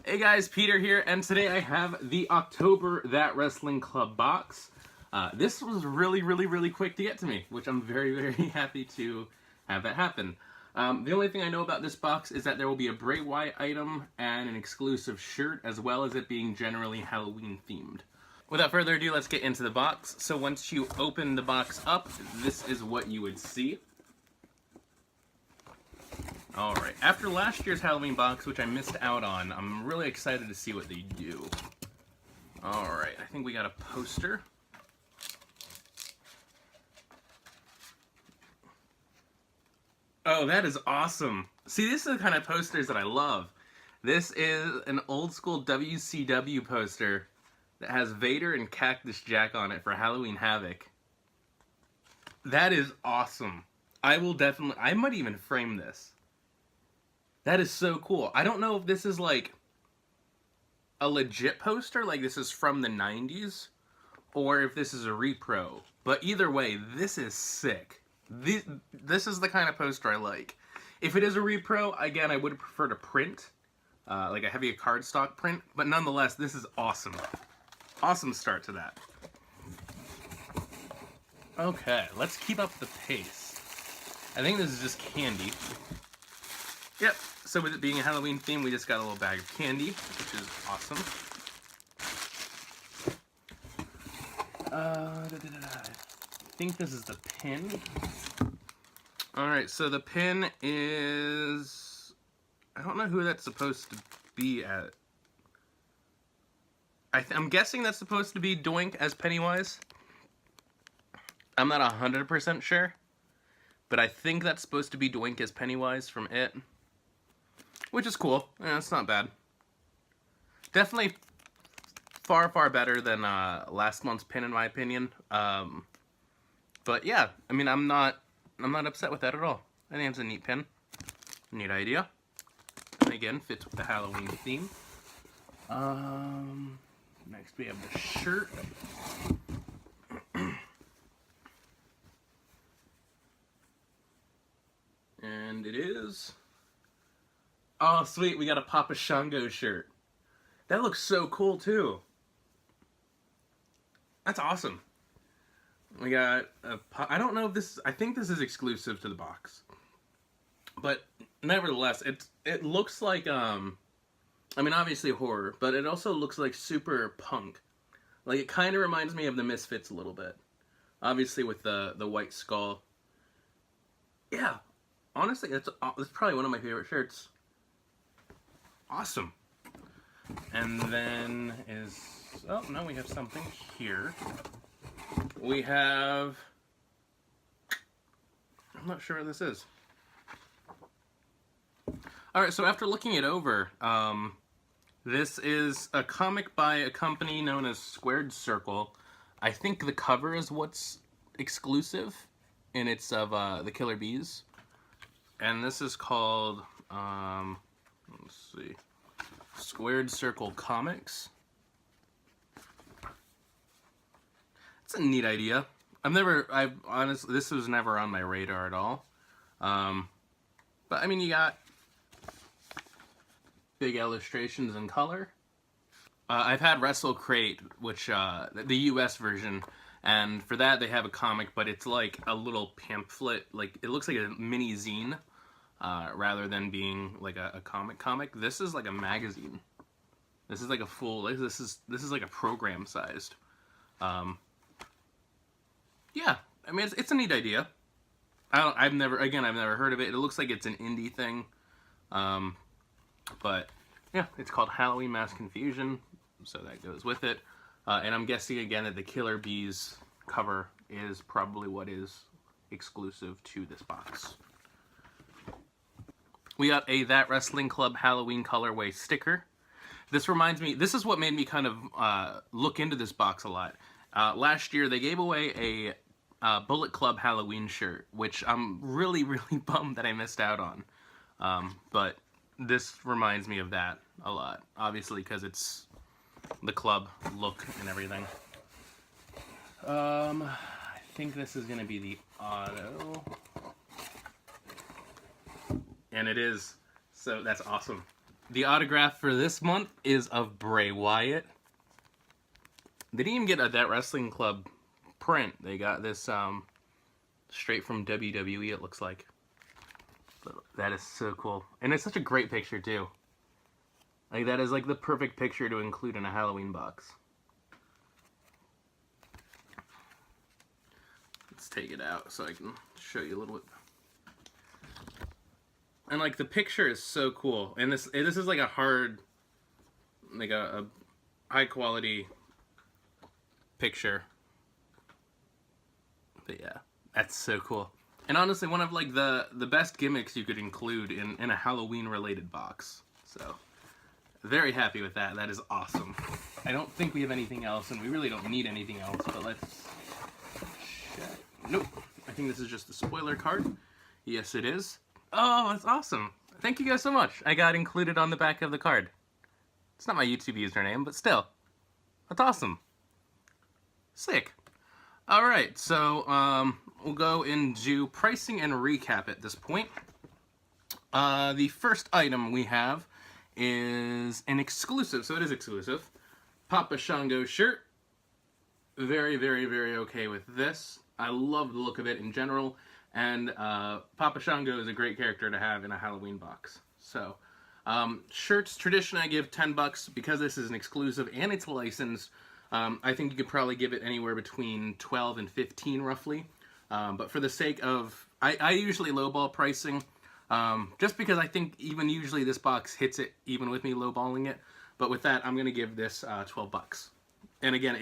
Hey guys, Peter here, and today I have the October That Wrestling Club box. This was really quick to get to me, which I'm very happy to have that happen. The only thing I know about this box is that there will be a Bray Wyatt item and an exclusive shirt, as well as it being generally Halloween themed. Without further ado, let's get into the box. So once you open the box up, this is what you would see. Alright, after last year's Halloween box, which I missed out on, I'm really excited to see what they do. Alright, I think we got a poster. Oh, that is awesome. See, this is the kind of posters that I love. This is an old school WCW poster that has Vader and Cactus Jack on it for Halloween Havoc. That is awesome. I might even frame this. That is so cool. I don't know if this is like a legit poster, like this is from the 90s, or if this is a repro. But either way, this is sick. This is the kind of poster I like. If it is a repro, again, I would prefer to print, like a heavy cardstock print, but nonetheless, this is awesome. Awesome start to that. Okay, let's keep up the pace. I think this is just candy. Yep, so with it being a Halloween theme, we just got a little bag of candy, which is awesome. I think this is the pin. Alright, so the pin is... I don't know who that's supposed to be at. I'm guessing that's supposed to be Doink as Pennywise. I'm not 100% sure, but I think that's supposed to be Doink as Pennywise from It. Which is cool. Yeah, it's not bad. Definitely far better than last month's pin, in my opinion. But yeah, I mean, I'm not upset with that at all. I think it's a neat pin. Neat idea. And again, fits with the Halloween theme. Next we have the shirt. And it is... Oh, sweet, we got a Papa Shango shirt. That looks so cool, too. That's awesome. We got a... I don't know if this... I think this is exclusive to the box. But, nevertheless, it looks like, I mean, obviously horror, but it also looks like super punk. Like, it kind of reminds me of the Misfits a little bit. Obviously, with the white skull. Yeah. Honestly, that's probably one of my favorite shirts. Awesome. And then is... Oh, no, we have something here. We have... I'm not sure what this is. Alright, so after looking it over, this is a comic by a company known as Squared Circle. I think the cover is what's exclusive, and it's of the Killer Bees. And this is called... let's see. Squared Circle Comics. It's a neat idea. Honestly, this was never on my radar at all. But I mean, you got big illustrations in color. I've had Wrestle Crate, which, the US version, and for that they have a comic, but it's like a little pamphlet, like, it looks like a mini zine. Rather than being like a comic. This is like a magazine. This is like a full, this is like a program sized. Yeah, I mean, it's a neat idea. I've never heard of it. It looks like it's an indie thing. But yeah, it's called Halloween Mass Confusion, so that goes with it. And I'm guessing again that the Killer Bees cover is probably what is exclusive to this box. We got a That Wrestling Club Halloween colorway sticker. This reminds me, this is what made me kind of look into this box a lot. Last year, they gave away a Bullet Club Halloween shirt, which I'm really bummed that I missed out on. But this reminds me of that a lot, obviously, because it's the club look and everything. I think this is going to be the auto. And it is. So that's awesome. The autograph for this month is of Bray Wyatt. They didn't even get that Wrestling Club print. They got this straight from WWE, it looks like. But that is so cool. And it's such a great picture, too. Like, that is like the perfect picture to include in a Halloween box. Let's take it out so I can show you a little bit. And like the picture is so cool. And this is like a hard, like a high quality picture. But yeah, that's so cool. And honestly, one of like the best gimmicks you could include in a Halloween related box. So very happy with that. That is awesome. I don't think we have anything else, and we really don't need anything else, but let's check. Nope. I think this is just the spoiler card. Yes, it is. Oh, that's awesome. Thank you guys so much. I got included on the back of the card. It's not my YouTube username, but still. That's awesome. Sick. Alright, so we'll go into pricing and recap at this point. The first item we have is an exclusive, so it is exclusive, Papa Shango shirt. Very, very, very okay with this. I love the look of it in general, and Papa Shango is a great character to have in a Halloween box. So, shirts, traditionally I give $10 because this is an exclusive and it's licensed. I think you could probably give it anywhere between 12 and 15 roughly. But for the sake of, I usually lowball pricing, just because I think even usually this box hits it even with me lowballing it. But with that, I'm going to give this $12. And again,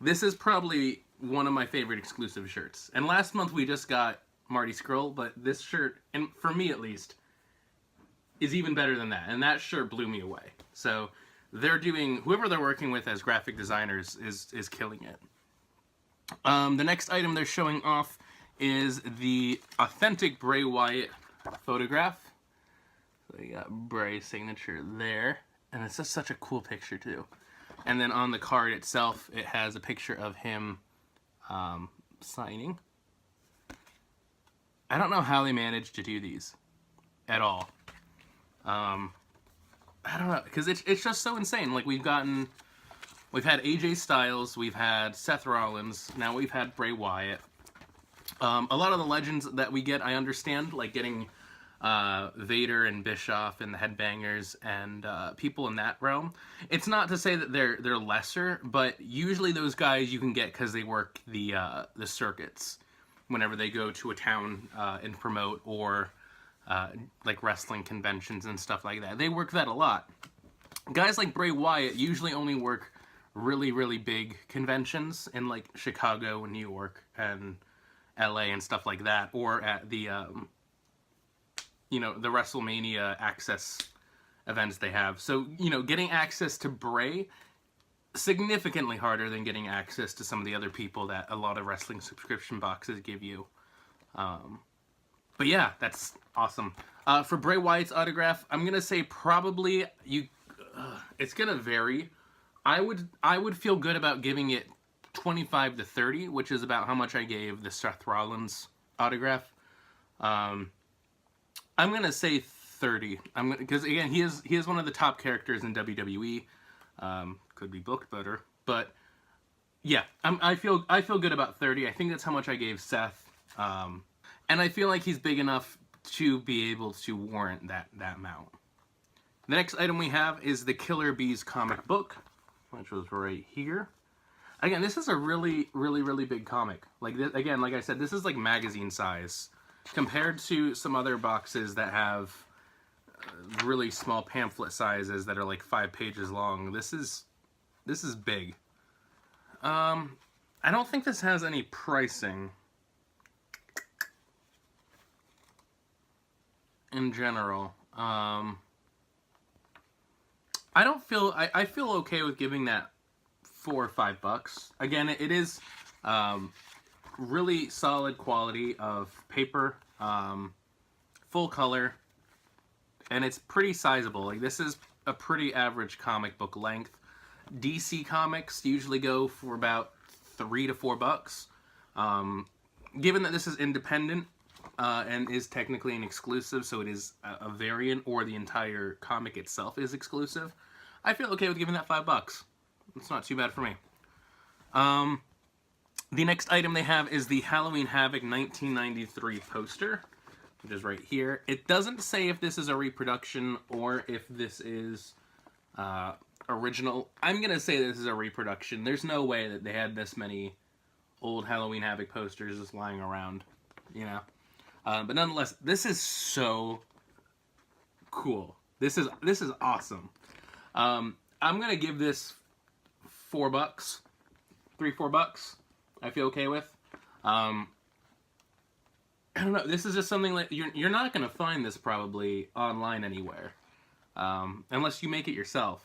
this is probably one of my favorite exclusive shirts. And last month we just got Marty Scurll, but this shirt, and for me at least, is even better than that. And that shirt blew me away. So they're doing, whoever they're working with as graphic designers is killing it. The next item they're showing off is the authentic Bray Wyatt photograph. So you got Bray's signature there. And it's just such a cool picture too. And then on the card itself, it has a picture of him signing. I don't know how they managed to do these at all. I don't know, because it's just so insane. Like we've had AJ Styles, we've had Seth Rollins, now we've had Bray Wyatt. A lot of the legends that we get, I understand, like getting Vader and Bischoff and the Headbangers and people in that realm. It's not to say that they're lesser, but usually those guys you can get because they work the circuits whenever they go to a town and promote, or like wrestling conventions and stuff like that. They work that a lot. Guys like Bray Wyatt usually only work really, really big conventions in like Chicago and New York and LA and stuff like that, or at the you know, the WrestleMania access events they have. So, you know, getting access to Bray, significantly harder than getting access to some of the other people that a lot of wrestling subscription boxes give you. But yeah, that's awesome. For Bray Wyatt's autograph, I'm gonna say probably it's gonna vary. I would feel good about giving it 25 to 30, which is about how much I gave the Seth Rollins autograph. I'm gonna say 30. Because again, he is one of the top characters in WWE. Could be booked better, but yeah, I feel good about 30. I think that's how much I gave Seth, and I feel like he's big enough to be able to warrant that amount. The next item we have is the Killer Bees comic book, which was right here. Again, this is a really, really, really big comic. Like this, again, like I said, this is like magazine size compared to some other boxes that have really small pamphlet sizes that are like 5 pages long. This is big. I don't think this has any pricing in general. I feel okay with giving that $4 or $5. Again, it is really solid quality of paper, full color, and it's pretty sizable. Like, this is a pretty average comic book length. DC comics usually go for about $3 to $4. Given that this is independent, and is technically an exclusive, so it is a variant, or the entire comic itself is exclusive, I feel okay with giving that $5. It's not too bad for me. The next item they have is the Halloween Havoc 1993 poster, which is right here. It doesn't say if this is a reproduction or if this is original. I'm going to say this is a reproduction. There's no way that they had this many old Halloween Havoc posters just lying around, you know. But nonetheless, this is so cool. This is awesome. I'm going to give this $4. $3-4 I feel okay with. I don't know, this is just something like, you're not going to find this probably online anywhere, unless you make it yourself.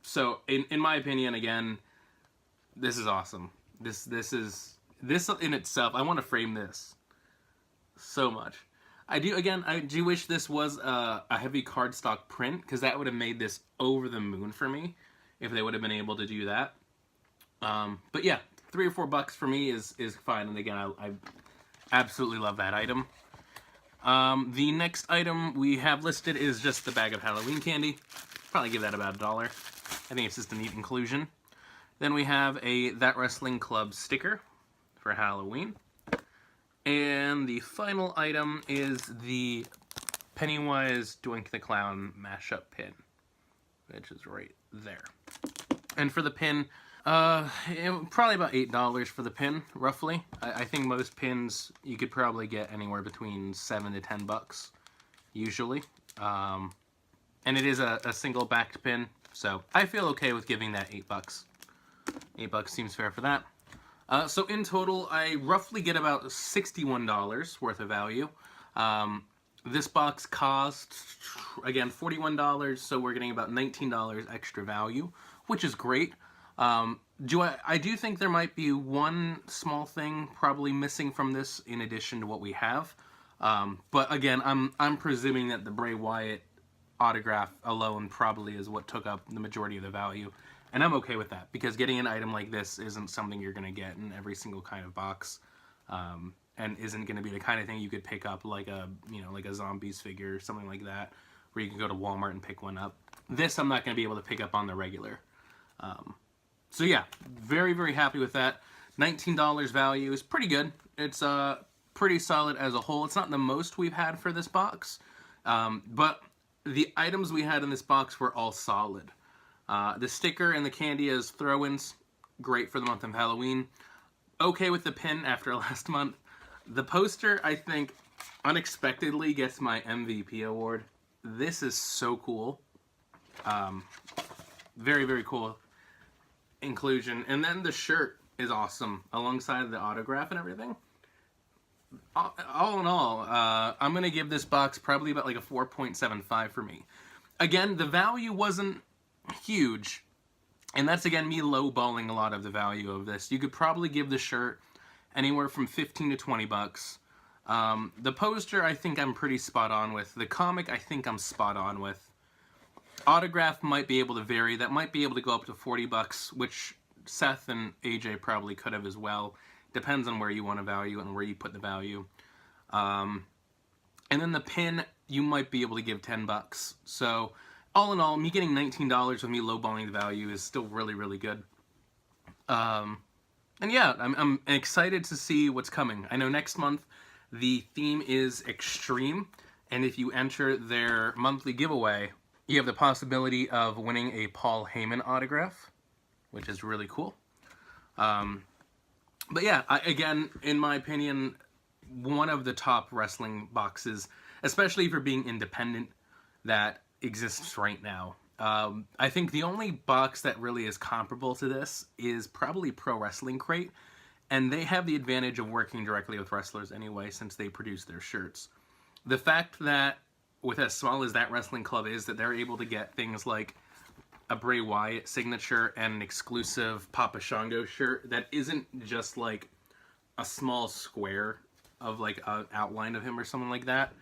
So, in my opinion, again, this is awesome. This in itself, I want to frame this so much. I do wish this was a heavy cardstock print, because that would have made this over the moon for me, if they would have been able to do that. But yeah, $3 or $4 for me is fine, and again, I absolutely love that item. The next item we have listed is just the bag of Halloween candy. Probably give that about $1. I think it's just a neat inclusion. Then we have a That Wrestling Club sticker for Halloween. And the final item is the Pennywise Doink the Clown mashup pin, which is right there. And for the pin, probably about $8 for the pin, roughly. I think most pins you could probably get anywhere between $7 to $10, usually. And it is a single backed pin, so I feel okay with giving that $8. $8 seems fair for that. So in total, I roughly get about $61 worth of value. This box cost, again, $41, so we're getting about $19 extra value, which is great. I do think there might be one small thing probably missing from this in addition to what we have. But again, I'm presuming that the Bray Wyatt autograph alone probably is what took up the majority of the value. And I'm okay with that, because getting an item like this isn't something you're going to get in every single kind of box. And isn't going to be the kind of thing you could pick up like a zombies figure or something like that, where you can go to Walmart and pick one up. This I'm not going to be able to pick up on the regular. So yeah, very, very happy with that. $19 value is pretty good. It's pretty solid as a whole. It's not the most we've had for this box, but the items we had in this box were all solid. The sticker and the candy as throw-ins, great for the month of Halloween. Okay with the pin after last month. The poster, I think, unexpectedly gets my MVP award. This is so cool. Very, very cool inclusion. And then the shirt is awesome, alongside the autograph and everything. All in all, I'm going to give this box probably about like a 4.75 for me. Again, the value wasn't huge, and that's again me lowballing a lot of the value of this. You could probably give the shirt anywhere from $15 to $20. The poster, I think I'm pretty spot on with. The comic, I think I'm spot on with. Autograph might be able to vary. That might be able to go up to $40, which Seth and AJ probably could have as well. Depends on where you want to value and where you put the value. And then the pin, you might be able to give $10. So all in all, me getting $19 with me lowballing the value is still really, really good. And yeah, I'm excited to see what's coming. I know next month the theme is Extreme, and if you enter their monthly giveaway, you have the possibility of winning a Paul Heyman autograph, which is really cool. But yeah, again, in my opinion, one of the top wrestling boxes, especially for being independent, that exists right now. I think the only box that really is comparable to this is probably Pro Wrestling Crate, and they have the advantage of working directly with wrestlers anyway, since they produce their shirts. The fact that, with as small as that wrestling club is, that they're able to get things like a Bray Wyatt signature and an exclusive Papa Shango shirt that isn't just like a small square of like an outline of him or something like that,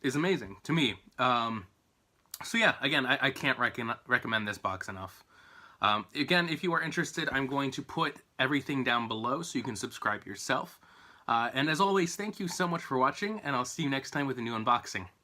is amazing to me. So yeah, again, I can't recommend this box enough. Again, if you are interested, I'm going to put everything down below so you can subscribe yourself. And as always, thank you so much for watching, and I'll see you next time with a new unboxing.